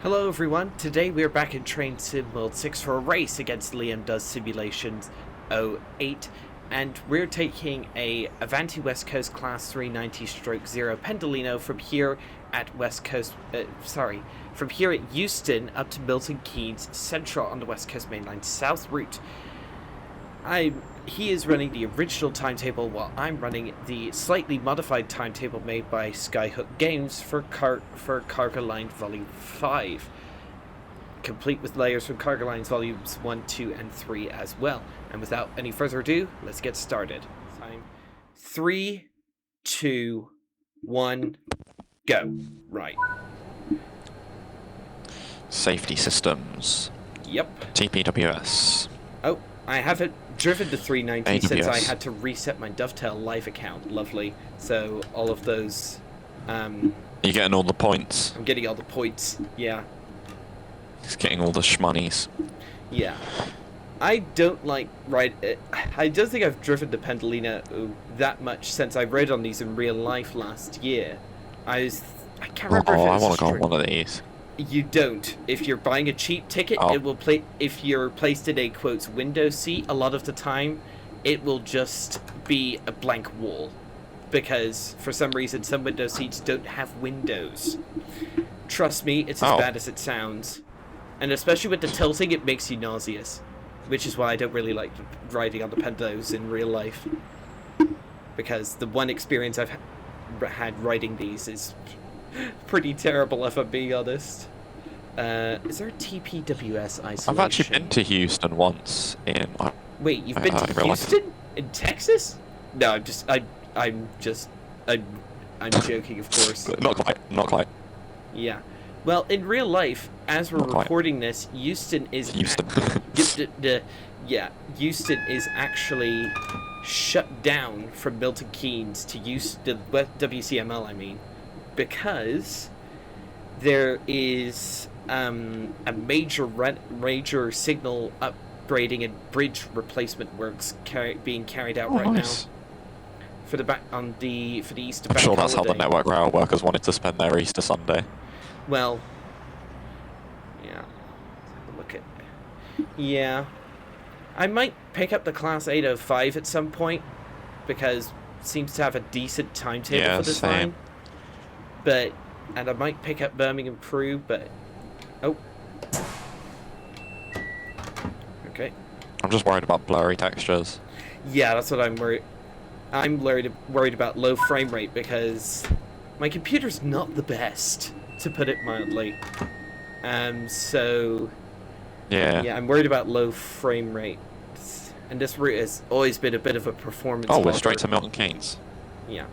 Hello everyone, today we're back in Train Sim World 6 for a race against Liam Does Simulations 08, and we're taking a Avanti West Coast Class 390/0 Pendolino from here at from here at Euston up to Milton Keynes Central on the West Coast Mainline South route. He is running the original timetable while I'm running the slightly modified timetable made by Skyhook Games for Cargo Line Volume 5, complete with layers from Cargo Lines Volumes 1, 2, and 3 as well. And without any further ado, let's get started. Time 3, 2, 1, go. Right. Safety systems. Yep. TPWS. Oh, I haven't driven the 390 since I AWS. had to reset my Dovetail Live account. Lovely. So all of those... You're getting all the points. I'm getting all the points. Yeah. He's getting all the shmoneys. Yeah. I don't like I don't think I've driven the Pendolino that much since I rode on these in real life last year. I can't remember if Oh, I it's want to go on true. one of these. You don't. If you're buying a cheap ticket, Oh. it will play. If you're placed in a quotes window seat, a lot of the time, it will just be a blank wall, because for some reason some window seats don't have windows. Trust me, it's as bad as it sounds, and especially with the tilting, it makes you nauseous, which is why I don't really like riding on the Pendos in real life, because the one experience I've had riding these is pretty terrible, if I'm being honest. Is there a TPWS isolation? I've actually been to Houston once in... Wait, you've been to Houston? In Texas? No, I'm joking, of course. Not quite. Yeah. Well, in real life, as we're Not quite. recording this, Houston is... Houston. Houston is actually shut down from Milton Keynes to the WCML, I mean, because there is a major signal upgrading and bridge replacement works being carried out Nice. now for the Easter I'm bank sure that's how the holiday. network rail workers wanted to spend their Easter Sunday. Well, yeah. Look at. Yeah, I might pick up the Class 805 at some point because it seems to have a decent timetable for this line. And I might pick up Birmingham Crew, but okay. I'm just worried about blurry textures. Yeah, that's what I'm worried. I'm worried about low frame rate because my computer's not the best, to put it mildly. So Yeah. I'm worried about low frame rate, and this route has always been a bit of a performance. Oh, we're blocker. straight to Milton Keynes. Yeah.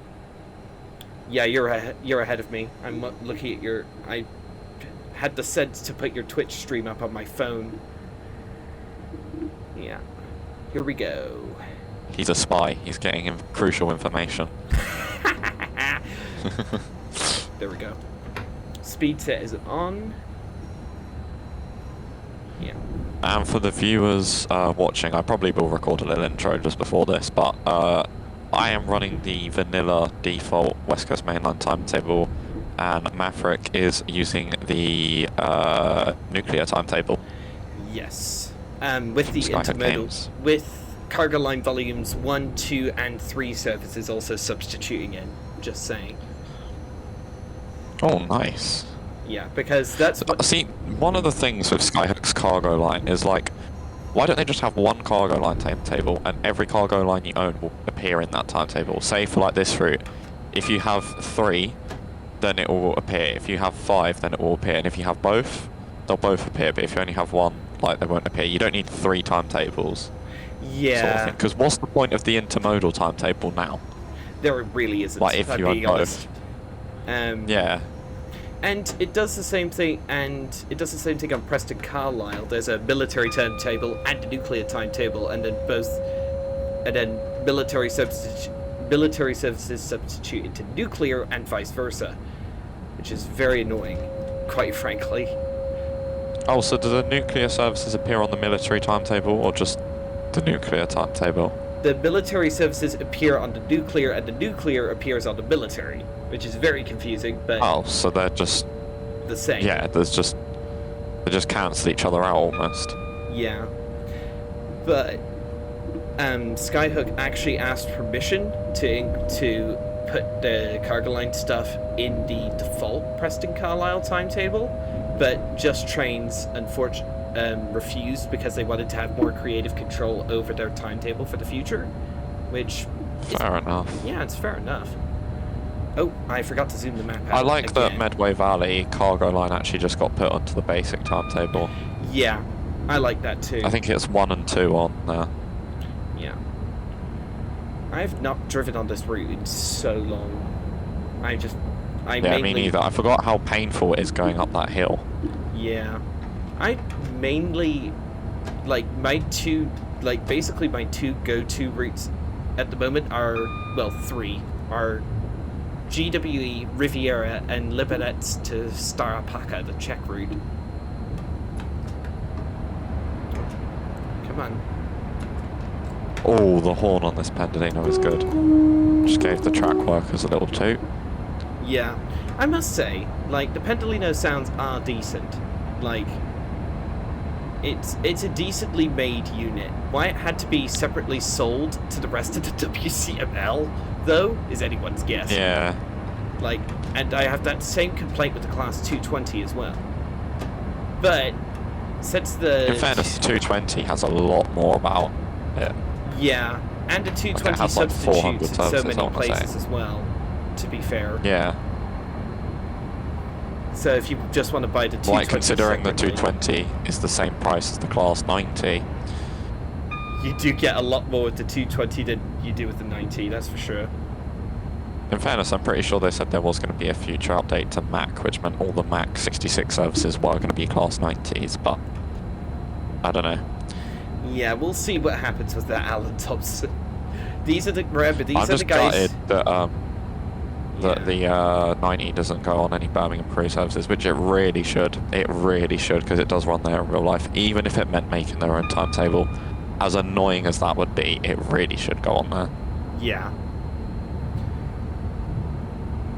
Yeah, you're ahead of me. I'm looking at your... I had the sense to put your Twitch stream up on my phone. Yeah. Here we go. He's a spy. He's getting crucial information. There we go. Speed set is on. Yeah. And for the viewers watching, I probably will record a little intro just before this, but I am running the vanilla default West Coast Mainline timetable, and Maverick is using the nuclear timetable. Yes. With the Skyhook intermodal, Games. with Cargo Line Volumes 1, 2, and 3 services also substituting in. Just saying. Oh, nice. Yeah, because that's what... See, one of the things with Skyhook's cargo line is like, why don't they just have one cargo line timetable and every cargo line you own will appear in that timetable? Say for like this route, if you have 3, then it will appear. If you have 5, then it will appear. And if you have both, they'll both appear. But if you only have 1, like, they won't appear. You don't need 3 timetables. Yeah. Because what's the point of the intermodal timetable now? There really isn't, Like, if you being had honest. Yeah. And it does the same thing, on Preston Carlisle. There's a military timetable and a nuclear timetable, and then military services substitute into nuclear and vice versa, which is very annoying, quite frankly. Oh, so do the nuclear services appear on the military timetable, or just the nuclear timetable? The military services appear on the nuclear, and the nuclear appears on the military, which is very confusing, but Oh, so they're just... the same. Yeah, there's just They just cancel each other out almost. Yeah. But Skyhook actually asked permission to put the cargo line stuff in the default Preston Carlisle timetable, but Just Trains refused because they wanted to have more creative control over their timetable for the future, which Fair enough. Yeah, it's fair enough. Oh, I forgot to zoom the map out. I like again. that Medway Valley cargo line actually just got put onto the basic timetable. Yeah, I like that too. I think it's 1 and 2 on there. Yeah. I've not driven on this route in so long. Yeah, me neither. I forgot how painful it is going up that hill. Yeah. I mainly, basically my two go-to routes at the moment are, well, 3, are GWE, Riviera, and Liberec to Starapaka, the Czech route. Come on. Oh, the horn on this Pendolino is good. Just gave the track workers a little toot. Yeah. I must say, the Pendolino sounds are decent. It's a decently made unit. Why it had to be separately sold to the rest of the WCML, though, is anyone's guess. Yeah. And I have that same complaint with the Class 220 as well. But, since the... In fairness, the 220 has a lot more about it. Yeah, and the 220 it has, substitutes in so services, many places as well, to be fair. Yeah. So if you just want to buy the 220 considering the separately, 220 is the same price as the Class 90. you do get a lot more with the 220 than you do with the 90, that's for sure. In fairness, I'm pretty sure they said there was going to be a future update to Mac, which meant all the Mac 66 services were going to be Class 90s, but I don't know. Yeah, we'll see what happens with that Alan Thompson. These are the I'm guys... just gutted that the 90 doesn't go on any Birmingham crew services, which it really should. It really should, because it does run there in real life, even if it meant making their own timetable. As annoying as that would be, it really should go on there. Yeah.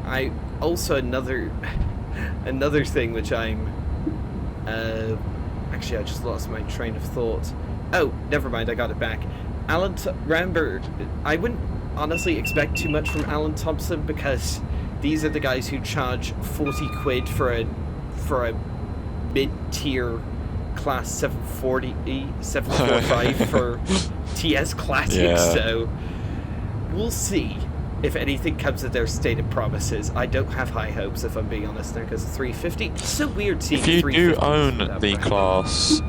I also another thing which I'm actually I just lost my train of thought. Oh, never mind, I got it back. Remember, I wouldn't honestly expect too much from Alan Thompson, because these are the guys who charge 40 quid for a mid-tier class 745 for TS Classic, Yeah. So we'll see if anything comes of their stated promises. I don't have high hopes, if I'm being honest, there, because 350. It's so weird seeing. If you do own the class,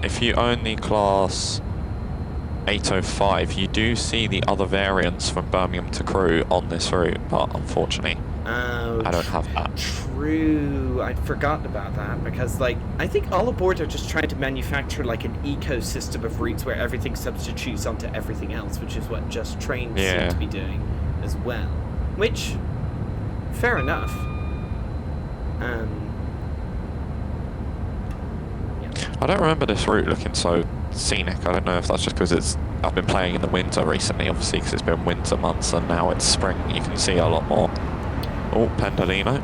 805, you do see the other variants from Birmingham to Crewe on this route, but unfortunately, I don't have that. True, I'd forgotten about that, because I think all aboard are just trying to manufacture an ecosystem of routes where everything substitutes onto everything else, which is what Just Trains seem to be doing as well. Which, fair enough. I don't remember this route looking so scenic. I don't know if that's just because I've been playing in the winter recently, obviously, because it's been winter months, and now it's spring. You can see a lot more. Oh, Pendolino.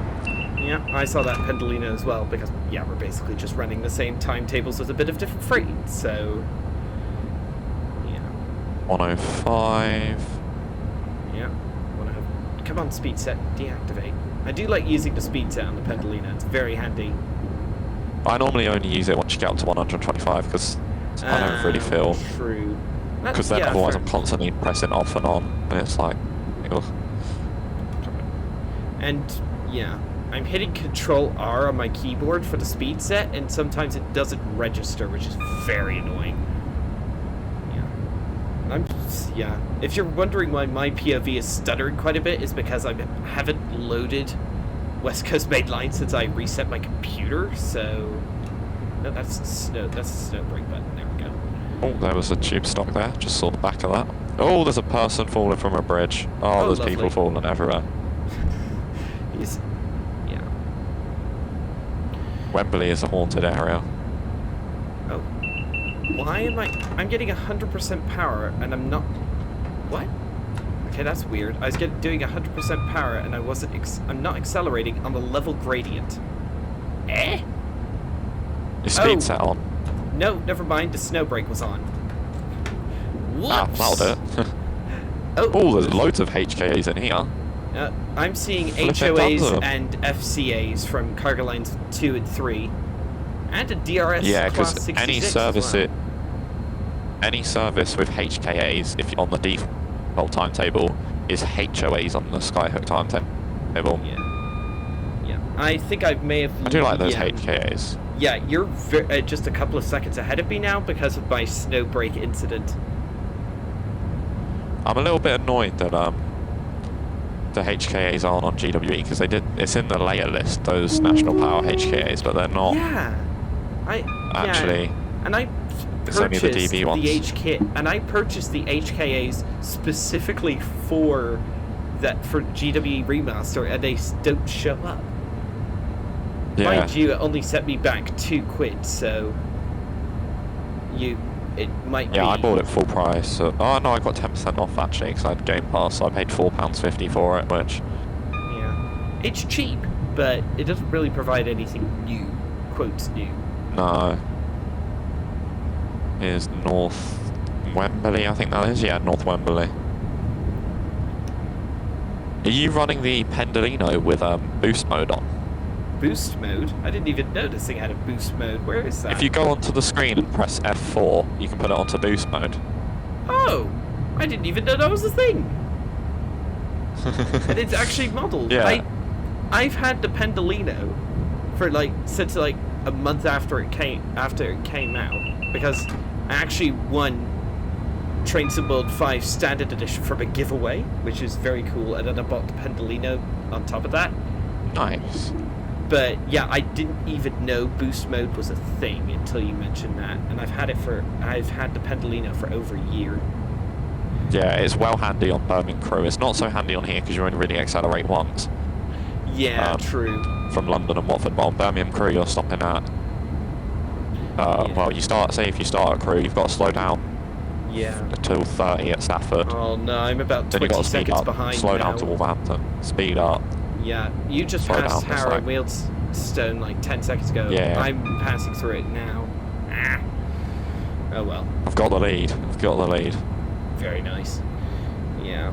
Yeah, I saw that Pendolino as well, because, yeah, we're basically just running the same timetables with a bit of different freight, so... Yeah. 105. Yeah. Come on, speed set, deactivate. I do like using the speed set on the Pendolino, it's very handy. I normally only use it once you get up to 125, because I don't really feel... True. Because then otherwise I'm constantly pressing off and on, and it's like... Ugh. And, yeah, I'm hitting Control R on my keyboard for the speed set, and sometimes it doesn't register, which is very annoying. Yeah. If you're wondering why my POV is stuttering quite a bit, it's because I haven't loaded West Coast Main Line since I reset my computer, so... No, that's a snow brake button, there we go. Oh, there was a tube stock there, just saw the back of that. Oh, there's a person falling from a bridge. Oh, there's lovely. people falling everywhere. Yeah. Wembley is a haunted area. Oh. Why am I'm getting 100% power, and I'm not... What? Okay, that's weird. I was doing 100% power, and I'm not accelerating on the level gradient. Eh? You speed set on? No, never mind. The snow brake was on. Ah, Whoops. that'll do it. Oh, there's loads of HKAs in here. I'm seeing Flip it, HOAs tons of them. and FCAs from cargo lines 2 and 3, and a DRS Yeah, class because 66 any service with HKAs, if on the default timetable, is HOAs on the Skyhook timetable. Yeah. I think I may have. I do like those HKAs. Yeah, you're just a couple of seconds ahead of me now because of my snow brake incident. I'm a little bit annoyed that the HKAs aren't on GWE because it's in the layer list, those national power HKAs, but they're not. Yeah, actually. And I It's only the DB ones. I purchased the HKAs specifically for GWE Remaster, and they don't show up. Yeah. Mind you, it only set me back £2, so it might be. Yeah, I bought it full price. So, oh no, I got 10% off actually because I had Game Pass, so I paid £4.50 for it, which. Yeah, it's cheap, but it doesn't really provide anything new. Quotes new. No. Is North Wembley, I think that is? Yeah, North Wembley. Are you running the Pendolino with boost mode on? Boost mode? I didn't even know this thing had a boost mode. Where is that? If you go onto the screen and press F4, you can put it onto boost mode. Oh! I didn't even know that was a thing! And it's actually modelled. Yeah. I've had the Pendolino for since a month after it came out, because I actually won Train Sim World 5 Standard Edition from a giveaway, which is very cool, and then I bought the Pendolino on top of that. Nice. But yeah, I didn't even know boost mode was a thing until you mentioned that, and I've had the Pendolino for over a year. Yeah, it's well handy on Birmingham Crew. It's not so handy on here because you only really accelerate once. Yeah, true. From London and Watford, but on Birmingham Crew you're stopping at. Well, if you start at Crew, you've got to slow down. Yeah. Until 30 at Stafford. Oh no, I'm about then 20 you've got to speed seconds up, behind slow now. down to Wolverhampton, speed up. Yeah, you just Slow passed down, Harrow and Wealdstone like 10 seconds ago. Yeah. I'm passing through it now. Ah. Oh well. I've got the lead. Very nice. Yeah.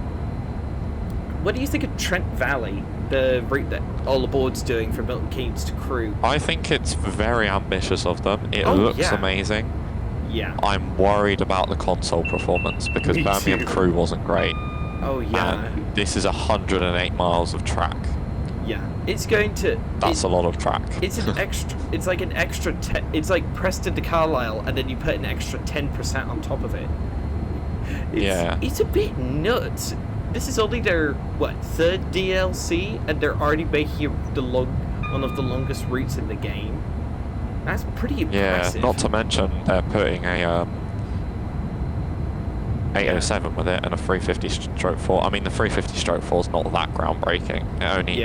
What do you think of Trent Valley, the route that all the board's doing from Milton Keynes to Crewe? I think it's very ambitious of them. It Oh, looks yeah. amazing. Yeah. I'm worried about the console performance because Me Birmingham too. Crew wasn't great. Oh yeah. And this is 108 miles of track. Yeah. It's going to. That's a lot of track. It's an extra. It's like an extra. It's like Preston to Carlisle, and then you put an extra 10% on top of it. Yeah. It's a bit nuts. This is only their third DLC, and they're already making one of the longest routes in the game. That's pretty impressive. Yeah, not to mention they're putting a 807 with it and a 350/4. I mean, the 350/4 is not that groundbreaking.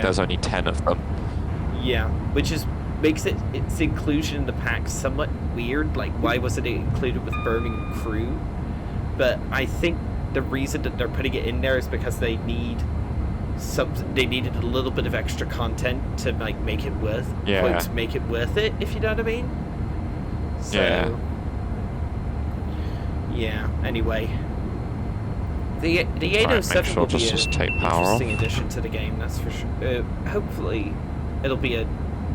There's only 10 of them. Yeah, which makes its inclusion in the pack somewhat weird. Like, why wasn't it included with Birmingham Crew? But I think the reason that they're putting it in there is because they needed a little bit of extra content to make it worth it, if you know what I mean. So, yeah. Anyway, the 807 will be an interesting addition to the game. That's for sure. Hopefully, it'll be a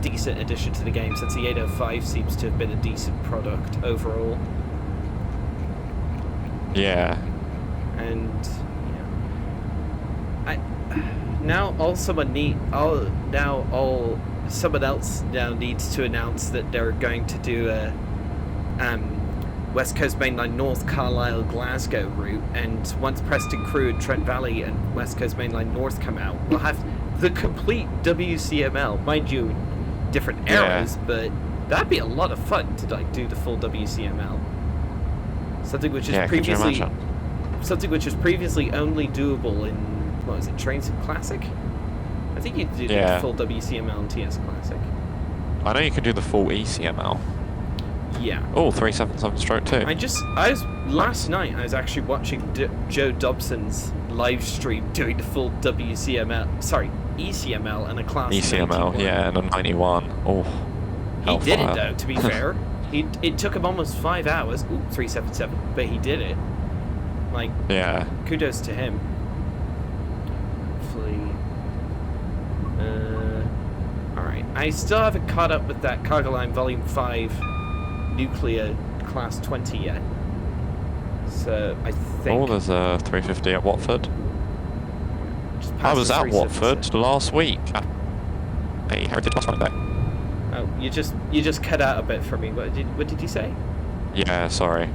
decent addition to the game, since the 805 seems to have been a decent product overall. Yeah. And someone else now needs to announce that they're going to do a West Coast Mainline North Carlisle Glasgow route, and once Preston Crew and Trent Valley and West Coast Mainline North come out, we'll have the complete WCML, mind you, different eras, but that'd be a lot of fun to do the full WCML. Something which is previously only doable in Train Sim Classic. I think you could do the full WCML and TS Classic. I know you can do the full ECML. Yeah. Oh, 377/2. Last night I was actually watching Joe Dobson's live stream doing the full ECML and a Class ECML, 91. yeah, and a 91. Oh. He did it, Hellfire. though, to be fair. It took him almost 5 hours. Ooh, 377. But he did it. Like, Yeah. kudos to him. Hopefully... Alright. I still haven't caught up with that Cargo Line Volume 5 Nuclear Class 20 yet. So, I think... Oh, there's a 350 at Watford. just I past was the at 377. Watford last week at a Heritage Bus running day. Oh, you just cut out a bit for me. What did you say? Yeah, sorry.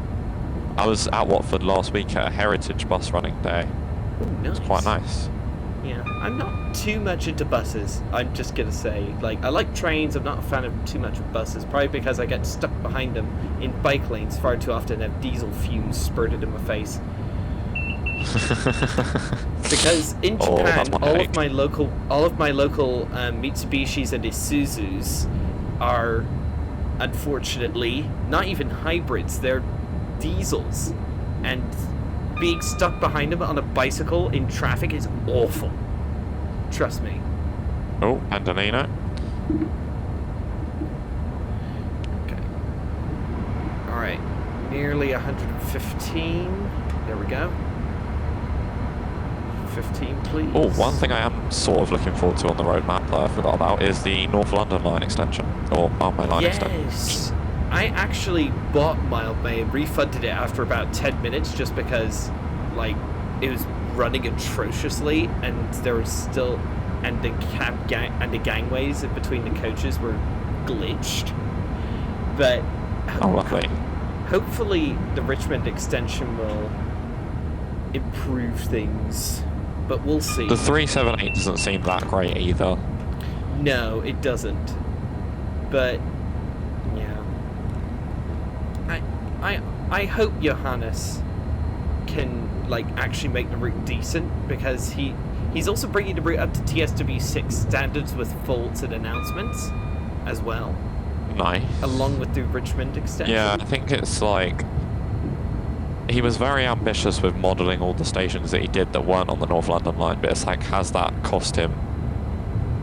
I was at Watford last week at a Heritage Bus running day. Ooh, nice. It's quite nice. Yeah, I'm not too much into buses. I'm just gonna say, like, I like trains. I'm not a fan of too much of buses. Probably because I get stuck behind them in bike lanes far too often and have diesel fumes spurted in my face. Because in Oh, Japan, that's my all headache. of my local Mitsubishis and Isuzus are, unfortunately, not even hybrids. They're diesels, and being stuck behind them on a bicycle in traffic is awful. Trust me. Oh, Pendolino. Okay. All right. Nearly 115. There we go. 15, please. Oh, one thing I am sort of looking forward to on the roadmap that I forgot about is the North London line extension, or Malmö line extension. Yes. I actually bought Mild May and refunded it after about 10 minutes just because, like, it was running atrociously and there was still, and the gangways in between the coaches were glitched. But Oh, lovely. hopefully the Richmond extension will improve things, but we'll see. The 378 doesn't seem that great either. No, it doesn't. But yeah, I hope Johannes can, like, actually make the route decent, because he's also bringing the route up to TSW6 standards with faults and announcements as well, Nice. along with the Richmond extension. Yeah, I think it's like... He was very ambitious with modelling all the stations that he did that weren't on the North London line, but it's like, has that cost him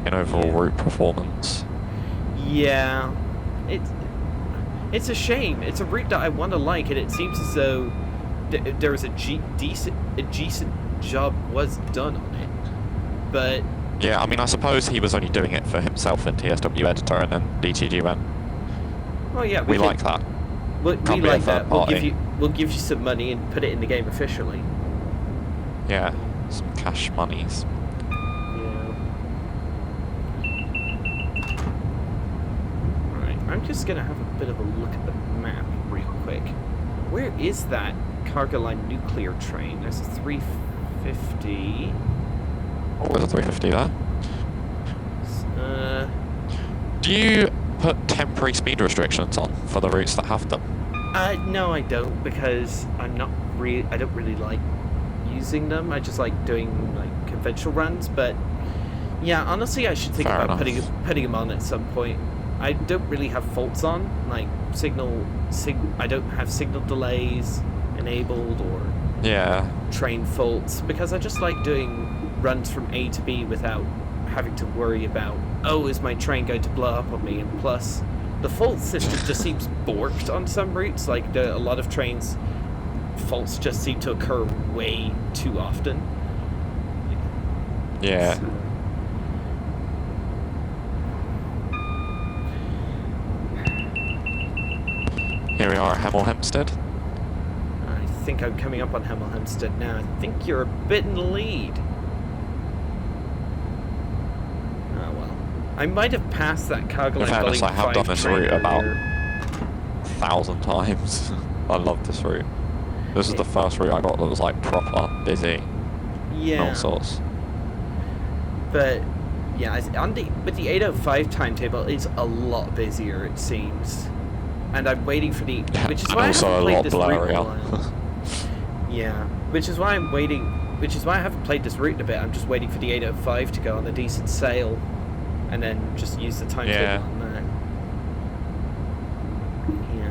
in overall route performance? Yeah, it's a shame. It's a route that I want to like, and it seems as though there was a decent job was done on it. But Yeah, I mean, I suppose he was only doing it for himself in TSW Editor, and then DTG went, well, yeah, we can- like that. We Can't be a like third that. party. We'll give you some money and put it in the game officially. Yeah, some cash monies. Yeah. Right, I'm just gonna have a bit of a look at the map real quick. Where is that Cargo Line nuclear train? There's a 350. Oh, there's a 350 there. Do you put temporary speed restrictions on for the routes that have them? No, I don't, because I don't really like using them. I just like doing, like, conventional runs. But yeah, honestly, I should think Fair about enough. putting them on at some point. I don't really have faults on, like I don't have signal delays enabled or Yeah. train faults, because I just like doing runs from A to B without having to worry about, oh, is my train going to blow up on me? And plus, the fault system just seems borked on some routes. Like, a lot of trains, faults just seem to occur way too often. Yeah. So- Here we are at Hemel Hempstead. I think I'm coming up on Hemel Hempstead now. I think you're a bit in the lead. Oh well. I might have passed that Cargo In Line fairness, Volume I have 5 done this train route about earlier. 1,000 times. I love this route. This is the first route I got that was like proper busy. And Yeah. all sorts. But yeah, with the 8:05 timetable, it's a lot busier, it seems. And I'm waiting for the, which is And why I also haven't a played lot this route in a blurrier. while. Yeah, which is why I'm waiting. Which is why I haven't played this route in a bit. I'm just waiting for the 8:05 to go on a decent sale, and then just use the timetable Yeah. on that. Yeah.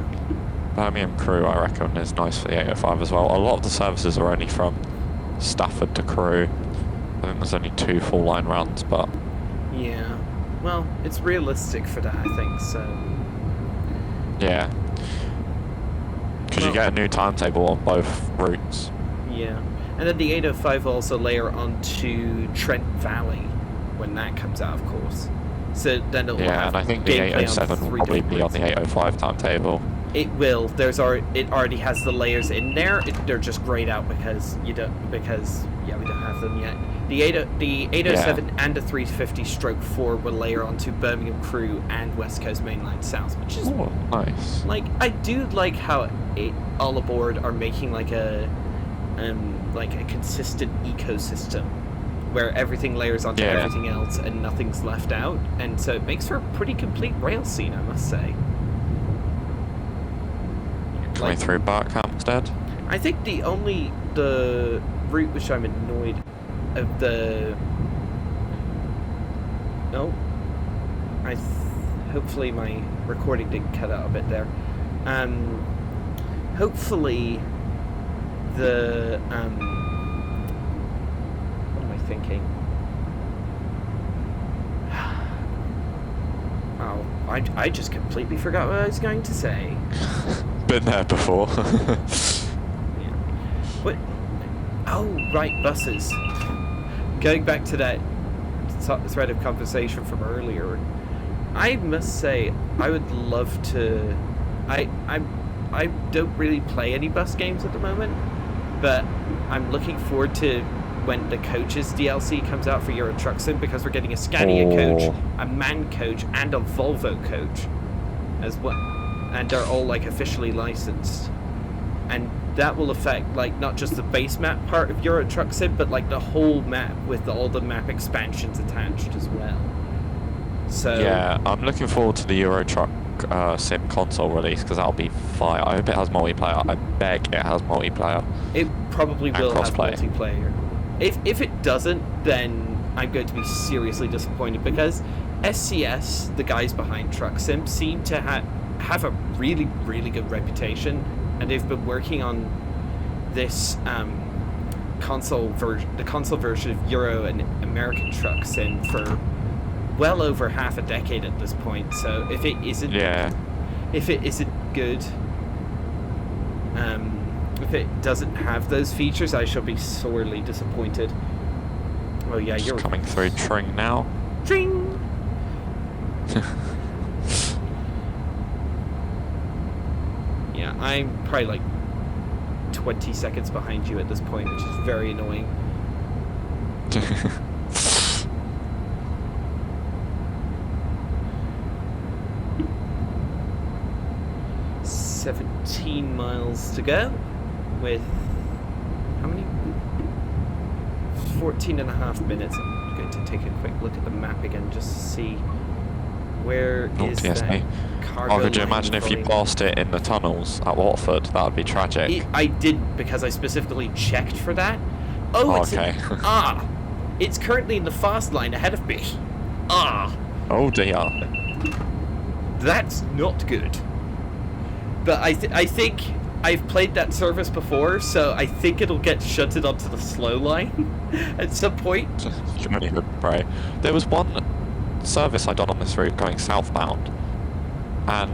Birmingham Crewe, I reckon, is nice for the 805 as well. A lot of the services are only from Stafford to Crewe. I think there's only 2 full line runs, but Yeah. Well, it's realistic for that, I think. So Yeah. Because you get a new timetable on both routes. Yeah. And then the 805 will also layer onto Trent Valley when that comes out, of course. So then it'll Yeah, have and I think the gameplay 807 on will 3 probably different be on routes. the 805 timetable. It will. It already has the layers in there. They're just grayed out because we don't have them yet. The 807 and the 350/4 will layer onto Birmingham Crew and West Coast Mainline South, which is nice. like, I do like how All Aboard are making like a consistent ecosystem where everything layers onto everything else and nothing's left out, and so it makes for a pretty complete rail scene, I must say. Coming through Barkhamstead? I think the route which I'm annoyed of the... No. Hopefully my recording didn't cut out a bit there. Hopefully the... what am I thinking? Oh, I just completely forgot what I was going to say. Been there before. Yeah. What? Oh, right, buses. Going back to that thread of conversation from earlier, I must say I would love to. I don't really play any bus games at the moment, but I'm looking forward to when the Coaches DLC comes out for Euro Truck Sim, because we're getting a Scania coach, a MAN coach, and a Volvo coach as well. And they're all like officially licensed, and that will affect like not just the base map part of Euro Truck Sim, but like the whole map with all the map expansions attached as well. So yeah, I'm looking forward to the Euro Truck Sim console release, because that'll be fire. I hope it has multiplayer. I beg it has multiplayer. it probably And will have crossplay. multiplayer. If it doesn't, then I'm going to be seriously disappointed, because SCS, the guys behind Truck Sim, seem to have a really, really good reputation, and they've been working on this console version of Euro and American Truck Sim for well over half a decade at this point. So if it isn't good, if it doesn't have those features, I shall be sorely disappointed. Oh yeah, Just you're coming through Tring now. Tring! Yeah, I'm probably like 20 seconds behind you at this point, which is very annoying. 17 miles to go with how many? 14.5 minutes. I'm going to take a quick look at the map again just to see where is TSA. that cargo Could you line imagine if you going. passed it in the tunnels at Watford? That would be tragic. I did, because I specifically checked for that. Oh, it's okay. it's currently in the fast line ahead of me. Oh dear. That's not good. But I think I've played that service before, so I think it'll get shunted onto the slow line at some point. You can only hope and pray. There was one service I done on this route going southbound, and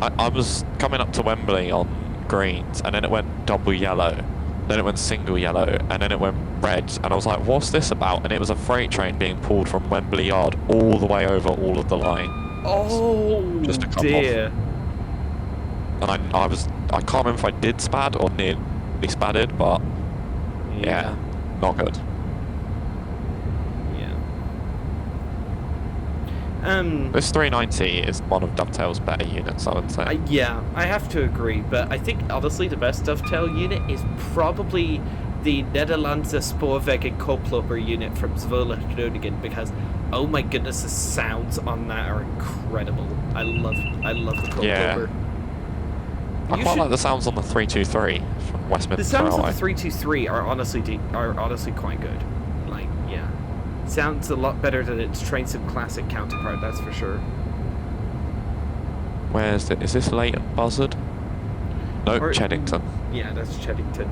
I was coming up to Wembley on greens, and then it went double yellow, then it went single yellow, and then it went red, and I was like, what's this about? And it was a freight train being pulled from Wembley Yard all the way over all of the line. Oh, Just to come dear. And I can't remember if I did spad or nearly spadded, but yeah, not good. Yeah. This 390 is one of Dovetail's better units, I would say. Yeah, I have to agree, but I think honestly the best Dovetail unit is probably the Nederlandse Spoorwegen Koploper unit from Zwolle Groningen, because oh my goodness, the sounds on that are incredible. I love the Koploper. Yeah. I quite like the sounds on the 323 from West Midlands. The sounds of Railway. the 323 are honestly quite good. Like, yeah, sounds a lot better than its Train Sim Classic counterpart, that's for sure. Where's it? Is this Leighton Buzzard? No, Cheddington. Yeah, that's Cheddington.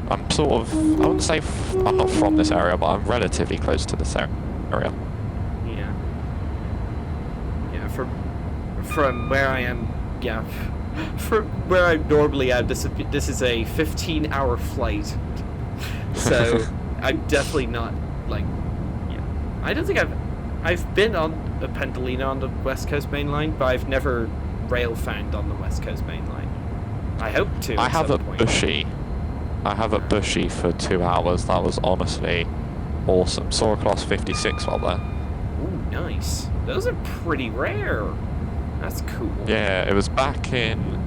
I'm sort of, I wouldn't say I'm not from this area, but I'm relatively close to this area. Yeah. Yeah, from where I am, yeah, from where I normally am, this is a 15-hour flight. So I'm definitely not like, yeah. I don't think I've been on a Pendolino on the West Coast Main Line, but I've never rail fanned on the West Coast Main Line. I hope to. I have a Bushy. I have a Bushy for 2 hours. That was honestly awesome. Saw a Class 56 while there. Ooh, nice. Those are pretty rare. That's cool. Yeah, it was back in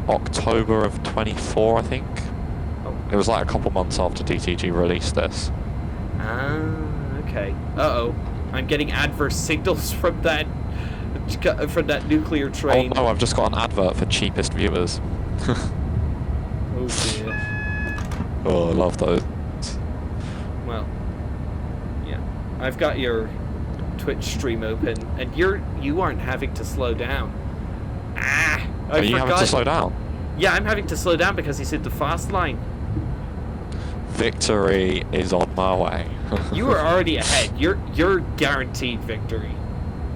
October of 24, I think. Oh. It was like a couple months after DTG released this. Ah, okay. Uh-oh. I'm getting adverse signals from that nuclear train. Oh no, I've just got an advert for cheapest viewers. Oh dear. Oh, I love those. Well, yeah. I've got your Twitch stream open, and you aren't having to slow down. Ah! Are you having to slow down? Yeah, I'm having to slow down because he's in the fast line. Victory is on my way. You are already ahead. You're guaranteed victory.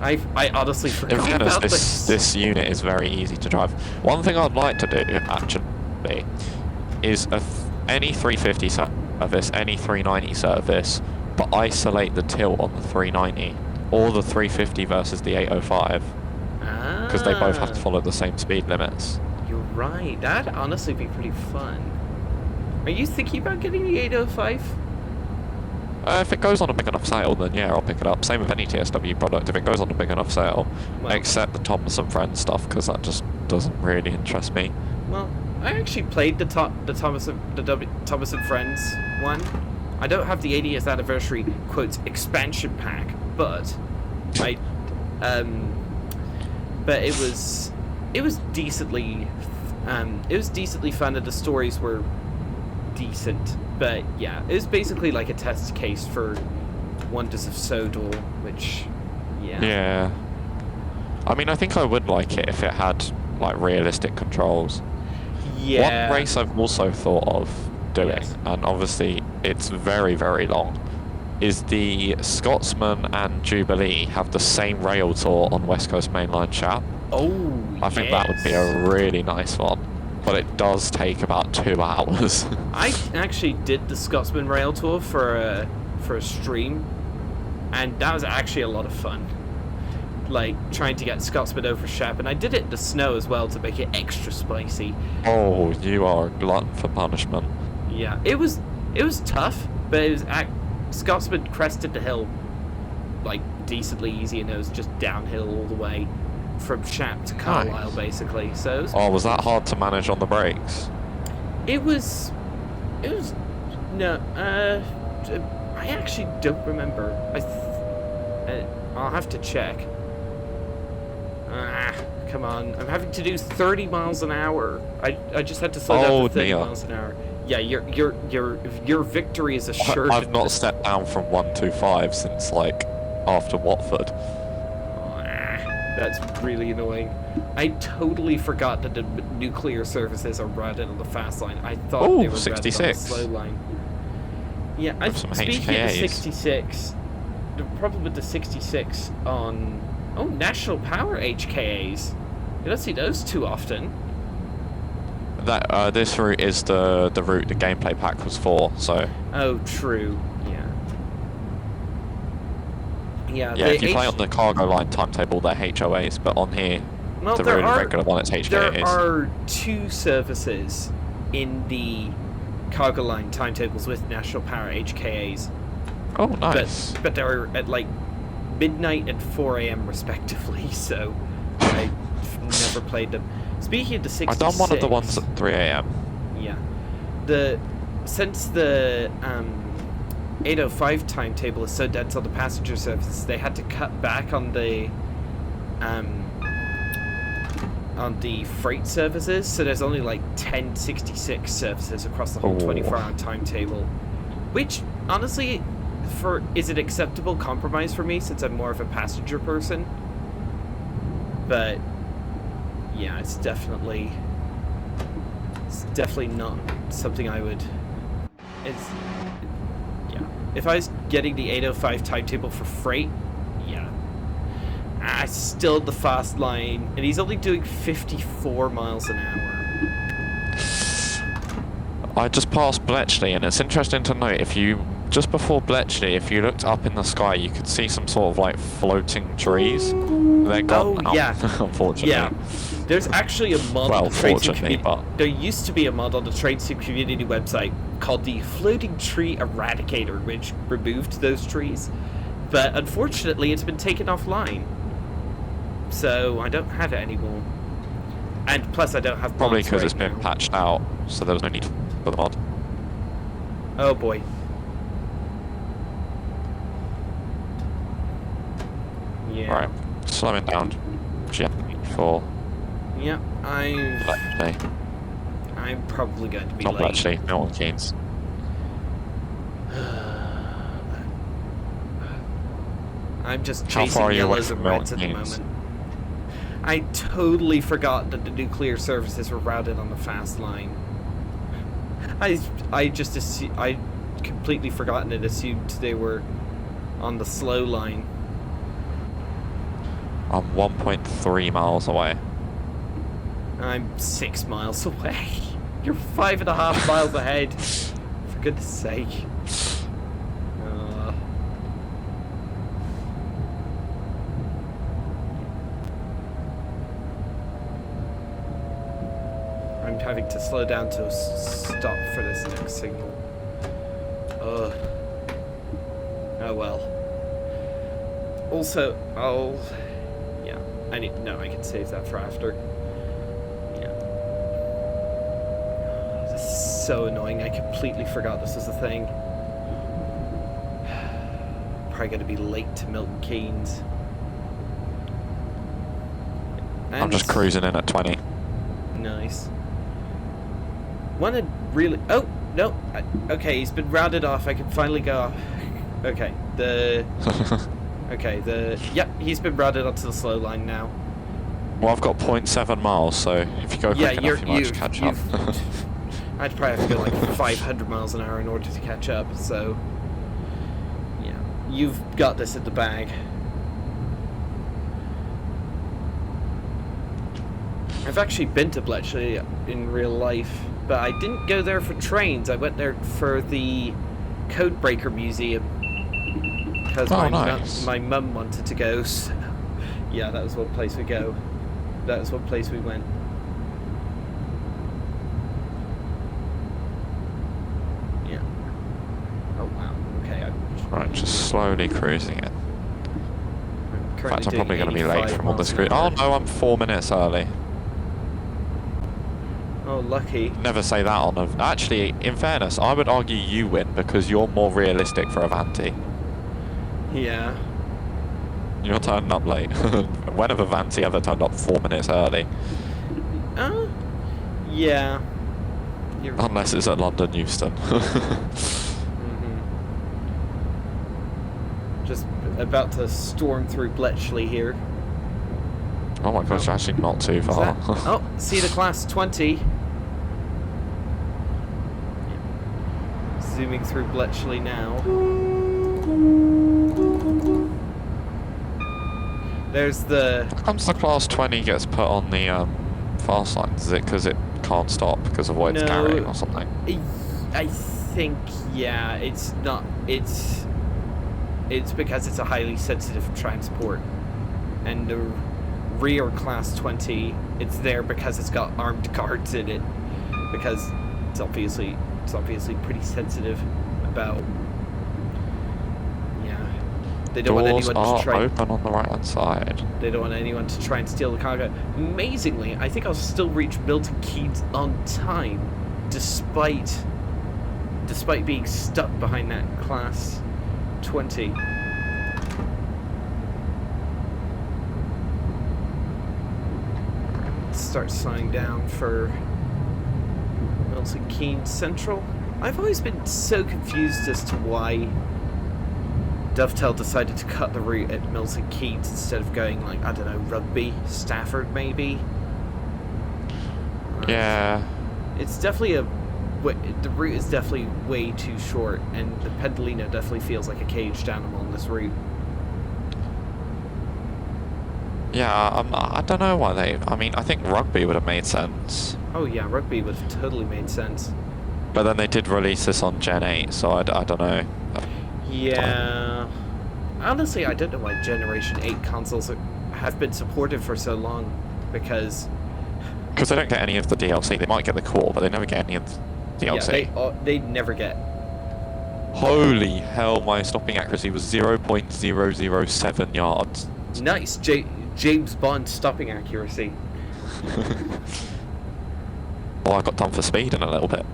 I honestly forgot about this. This unit is very easy to drive. One thing I'd like to do, actually, is any 350 service, any 390 service, but isolate the tilt on the 390, or the 350 versus the 805, because they both have to follow the same speed limits. You're right. That'd honestly be pretty fun. Are you thinking about getting the 805? If it goes on a big enough sale, then yeah, I'll pick it up. Same with any TSW product, if it goes on a big enough sale. Well, except the Thomas and Friends stuff, because that just doesn't really interest me. Well, I actually played the Thomas and Friends one. I don't have the 80th anniversary quotes expansion pack, but but it was decently fun, and the stories were decent. But yeah, it was basically like a test case for Wonders of Sodor, which, yeah. Yeah. I mean, I think I would like it if it had like realistic controls. Yeah. One race I've also thought of doing, yes, and obviously it's very, very long, is the Scotsman and Jubilee have the same rail tour on West Coast Mainline chat. Oh, I think that would be a really nice one. But it does take about 2 hours. I actually did the Scotsman rail tour for a stream, and that was actually a lot of fun. Like trying to get Scotsman over Shep, and I did it in the snow as well to make it extra spicy. Oh, you are a glutton for punishment. Yeah, it was tough, but it was Scotsman crested the hill like decently easy, and it was just downhill all the way from Shap to Carlisle, basically. So was that hard to manage on the brakes? It was no, I actually don't remember. I'll have to check. Come on, I'm having to do 30 miles an hour. I just had to slow down to 30 miles an hour. Yeah, your victory is assured. I've not stepped down from 125 since like after Watford. That's really annoying. I totally forgot that the nuclear services are routed on the fast line. I thought they were 66. routed on the slow line. Yeah, speaking of the 66, the problem with the 66 on National Power HKAs. You don't see those too often. That this route is the route the gameplay pack was for. So. Oh, true. Yeah, if you play on the cargo line timetable, they're HOAs, but on here, the really regular one, it's HKAs. There are 2 services in the cargo line timetables with National Power HKAs. Oh, nice. But they're at like midnight and 4 a.m. respectively, so I've never played them. Speaking of the 66... I've done one of the ones at 3 a.m. Yeah. Since the 805 timetable is so dense on the passenger services, they had to cut back on the freight services, so there's only like 10 66 services across the whole 24-hour timetable, which honestly is an acceptable compromise for me since I'm more of a passenger person. But yeah, it's definitely not something I would. If I was getting the 805 timetable for freight, yeah. Still the fast line, and he's only doing 54 miles an hour. I just passed Bletchley, and it's interesting to note, if you, just before Bletchley, if you looked up in the sky, you could see some sort of like floating trees. They're gone now, yeah. unfortunately. Yeah. There's actually a mod Well, on the Train Sim fortunately, community. but... There used to be a mod on the Train Sim community website called the Floating Tree Eradicator, which removed those trees. But unfortunately, it's been taken offline. So I don't have it anymore. And plus, I don't have Probably mods because right it's been now. patched out, so there was no need for the mod. Oh boy. Yeah. Right, slowing down gently for Yeah, Bletchley. I'm probably going to be Not late. Bletchley, Milton Keynes. I'm just How chasing far are you away yellows from and reds at the Milton Keynes? moment. I totally forgot that the nuclear services were routed on the fast line. I completely forgotten and assumed they were on the slow line. I'm 1.3 miles away. I'm 6 miles away. You're 5.5 miles ahead. For goodness sake. I'm having to slow down to a stop for this next signal. Oh well. Also, yeah, I can save that for after. Yeah. This is so annoying, I completely forgot this was a thing. Probably gonna be late to Milton Keynes. I'm just cruising in at 20. Nice. Wanted really... Oh, no. Okay, he's been rounded off. I can finally go off. Okay, Yep, he's been rounded onto the slow line now. Well, I've got 0.7 miles, so if you go quick enough, you might just catch up. I'd probably have to go like 500 miles an hour in order to catch up, so... Yeah, you've got this in the bag. I've actually been to Bletchley in real life, but I didn't go there for trains. I went there for the Codebreaker Museum because my mum wanted to go. So yeah, that was one place we go. That was one place we went. Yeah. Oh wow. Okay. Right, just slowly cruising it. In fact, I'm probably going to be late from all this cruise. Oh no, I'm 4 minutes early. Oh, lucky. Never say that on a... Actually, in fairness, I would argue you win because you're more realistic for Avanti. Yeah. You're turning up late. When have Avanti ever turned up 4 minutes early? Yeah. Unless it's at London Euston. Just about to storm through Bletchley here. Oh my gosh, actually not too far. Oh, see the class 20. Zooming through Bletchley now. There's the... How comes the class 20 gets put on the fast line? Is it because it can't stop because of what it's carrying or something? I think, yeah, it's not... It's because it's a highly sensitive transport. And the rear class 20, it's there because it's got armed guards in it. Because it's obviously pretty sensitive about... They don't want anyone to try. Open on the right hand side. They don't want anyone to try and steal the cargo. Amazingly, I think I'll still reach Milton Keynes on time, despite being stuck behind that class 20. Start slowing down for Milton Keynes Central. I've always been so confused as to why Dovetail decided to cut the route at Milton Keynes instead of going, like, I don't know, Rugby, Stafford maybe? Yeah. It's definitely the route is definitely way too short, and the Pendolino definitely feels like a caged animal on this route. Yeah, I don't know why they. I mean, I think rugby would have made sense. Oh yeah, rugby would have totally made sense. But then they did release this on Gen 8, so I don't know. Yeah. Honestly, I don't know why Generation 8 consoles have been supported for so long, because... Because they don't get any of the DLC. They might get the core, but they never get any of the DLC. Yeah, they never get... Holy hell, my stopping accuracy was 0.007 yards. Nice, James Bond stopping accuracy. Well, I got done for speed in a little bit.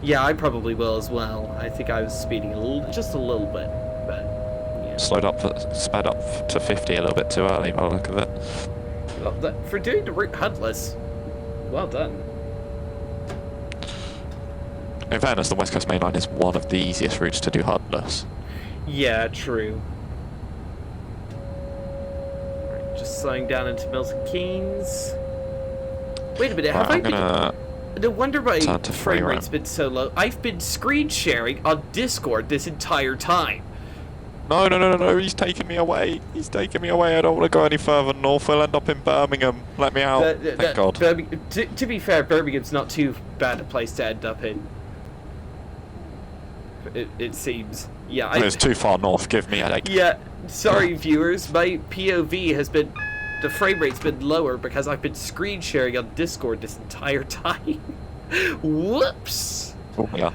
Yeah, I probably will as well. I think I was speeding just a little bit, but yeah. Sped up to 50 a little bit too early by the look of it. Well, for doing the route HUDless, well done. In fairness, the West Coast Main Line is one of the easiest routes to do HUDless. Yeah, true. Right, just slowing down into Milton Keynes. Wait a minute, have I been... No wonder my frame rate's been so low. I've been screen sharing on Discord this entire time. No, he's taking me away. He's taking me away. I don't want to go any further north. We'll end up in Birmingham. Let me out. Thank God. To be fair, Birmingham's not too bad a place to end up in. It seems. Yeah, it's too far north. Give me a headache. Yeah, sorry viewers. My POV has been... The frame rate's been lower because I've been screen sharing on Discord this entire time. Whoops! Oh, yeah.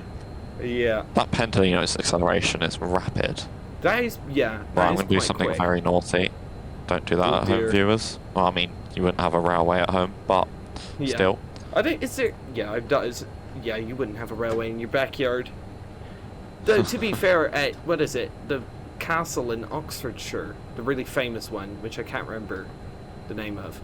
Yeah. That Pendolino's acceleration is rapid. That is, yeah. Right, I'm going to do something very naughty. Don't do that at home, viewers. Well, I mean, you wouldn't have a railway at home, but still. I think, is there... Yeah, yeah, you wouldn't have a railway in your backyard. Though, to be fair, at, what is it? The castle in Oxfordshire. The really famous one, which I can't remember the name of.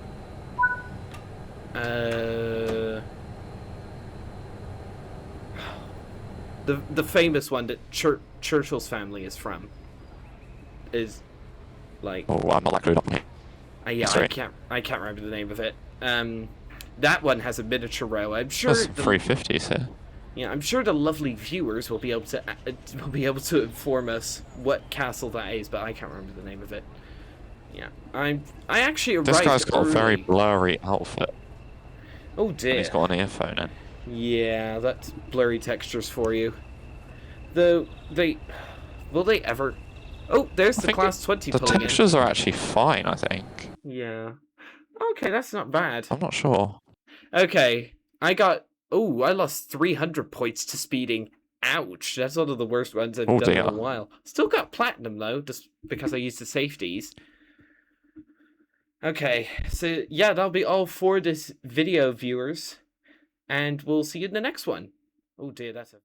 The famous one that Churchill's family is from is like... Oh, I'm not that glued up here. Yeah, I can't remember the name of it. That one has a miniature railway. I'm sure there's 350s here. Yeah, I'm sure the lovely viewers will be able to inform us what castle that is, but I can't remember the name of it. Yeah, I actually arrived This guy's got early. a very blurry outfit. Oh dear. And he's got an earphone in. Yeah, that's blurry textures for you. Though will they ever? Oh, there's the class 20 the pulling in. textures are actually fine, I think. Yeah. Okay, that's not bad. I'm not sure. Okay, I lost 300 points to speeding. Ouch, that's one of the worst ones I've done in a while. Still got platinum though, just because I used the safeties. Okay, so yeah, that'll be all for this video, viewers. And we'll see you in the next one. Oh dear, that's a...